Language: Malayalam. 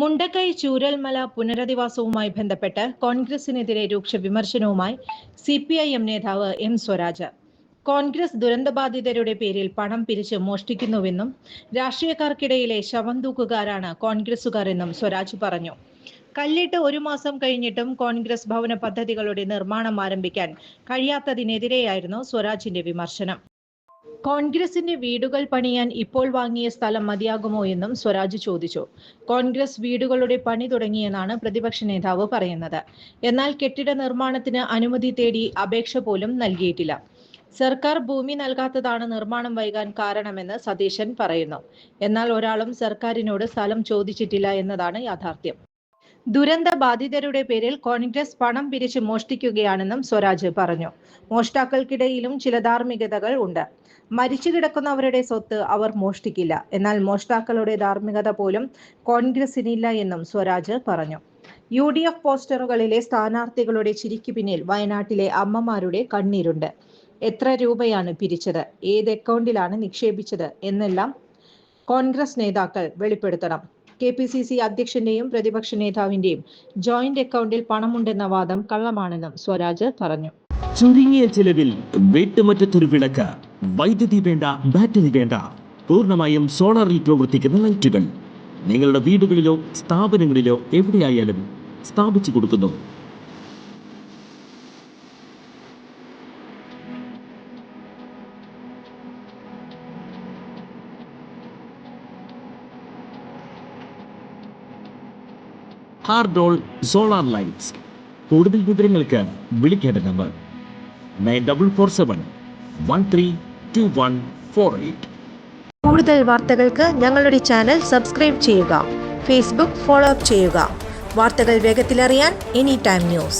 മുണ്ടക്കൈ ചൂരൽമല പുനരധിവാസവുമായി ബന്ധപ്പെട്ട് കോൺഗ്രസിനെതിരെ രൂക്ഷ വിമർശനവുമായി CPIM നേതാവ് M സ്വരാജ്. കോൺഗ്രസ് ദുരന്തബാധിതരുടെ പേരിൽ പണം പിരിച്ച് മോഷ്ടിക്കുന്നുവെന്നും രാഷ്ട്രീയക്കാർക്കിടയിലെ ശവം തൂക്കുകാരാണ് കോൺഗ്രസുകാർ എന്നും സ്വരാജ് പറഞ്ഞു. കല്ലിട്ട് 1 മാസം കഴിഞ്ഞിട്ടും കോൺഗ്രസ് ഭവന പദ്ധതികളുടെ നിർമ്മാണം ആരംഭിക്കാൻ കഴിയാത്തതിനെതിരെയായിരുന്നു സ്വരാജിന്റെ വിമർശനം. കോൺഗ്രസിന്റെ വീടുകൾ പണിയാൻ ഇപ്പോൾ വാങ്ങിയ സ്ഥലം മതിയാകുമോ എന്നും സ്വരാജ് ചോദിച്ചു. കോൺഗ്രസ് വീടുകളുടെ പണി തുടങ്ങിയെന്നാണ് പ്രതിപക്ഷ നേതാവ് പറയുന്നത്. എന്നാൽ കെട്ടിട നിർമ്മാണത്തിന് അനുമതി തേടി അപേക്ഷ പോലും നൽകിയിട്ടില്ല. സർക്കാർ ഭൂമി നൽകാത്തതാണ് നിർമ്മാണം വൈകാൻ കാരണമെന്ന് സതീശൻ പറയുന്നു. എന്നാൽ ഒരാളും സർക്കാരിനോട് സ്ഥലം ചോദിച്ചിട്ടില്ല എന്നതാണ് യാഥാർത്ഥ്യം. ദുരന്ത ബാധിതരുടെ പേരിൽ കോൺഗ്രസ് പണം പിരിച്ച് മോഷ്ടിക്കുകയാണെന്നും സ്വരാജ് പറഞ്ഞു. മോഷ്ടാക്കൾക്കിടയിലും ചില ധാർമ്മികതകൾ ഉണ്ട്. മരിച്ചു കിടക്കുന്നവരുടെ സ്വത്ത് അവർ മോഷ്ടിക്കില്ല. എന്നാൽ മോഷ്ടാക്കളുടെ ധാർമ്മികത പോലും കോൺഗ്രസിനില്ല എന്നും സ്വരാജ് പറഞ്ഞു. UDF പോസ്റ്ററുകളിലെ സ്ഥാനാർത്ഥികളുടെ ചിരിക്ക് പിന്നിൽ വയനാട്ടിലെ അമ്മമാരുടെ കണ്ണീരുണ്ട്. എത്ര രൂപയാണ് പിരിച്ചത്, ഏത് അക്കൗണ്ടിലാണ് നിക്ഷേപിച്ചത് എന്നെല്ലാം കോൺഗ്രസ് നേതാക്കൾ വെളിപ്പെടുത്തണം. KPCC അധ്യക്ഷന്റെയും പ്രതിപക്ഷ നേതാവിന്റെയും ജോയിന്റ് അക്കൗണ്ടിൽ പണമുണ്ടെന്ന വാദം കള്ളമാണെന്നും സ്വരാജ് പറഞ്ഞു. ചുരുങ്ങിയ ചിലവിൽ വീട്ടുമുറ്റത്തൊരു വിളക്ക്, വൈദ്യുതി വേണ്ട, ബാറ്ററി വേണ്ട, പൂർണ്ണമായും സോളാറിൽ പ്രവർത്തിക്കുന്ന ലൈറ്റുകൾ നിങ്ങളുടെ വീടുകളിലോ സ്ഥാപനങ്ങളിലോ എവിടെയായാലും സ്ഥാപിച്ചു കൊടുക്കുന്നു. ഹാർഡോൾ സോളാർ ലൈറ്റ്സ്. കൂടുതൽ വിവരങ്ങൾക്ക് വിളിക്കേണ്ട നമ്പർ 9447132148. കൂടുതൽ വാർത്തകൾക്ക് ഞങ്ങളുടെ ചാനൽ സബ്സ്ക്രൈബ് ചെയ്യുക. Facebook ഫോളോ അപ്പ് ചെയ്യുക. വാർത്തകൾ വേഗത്തിലറിയാൻ Anytime News.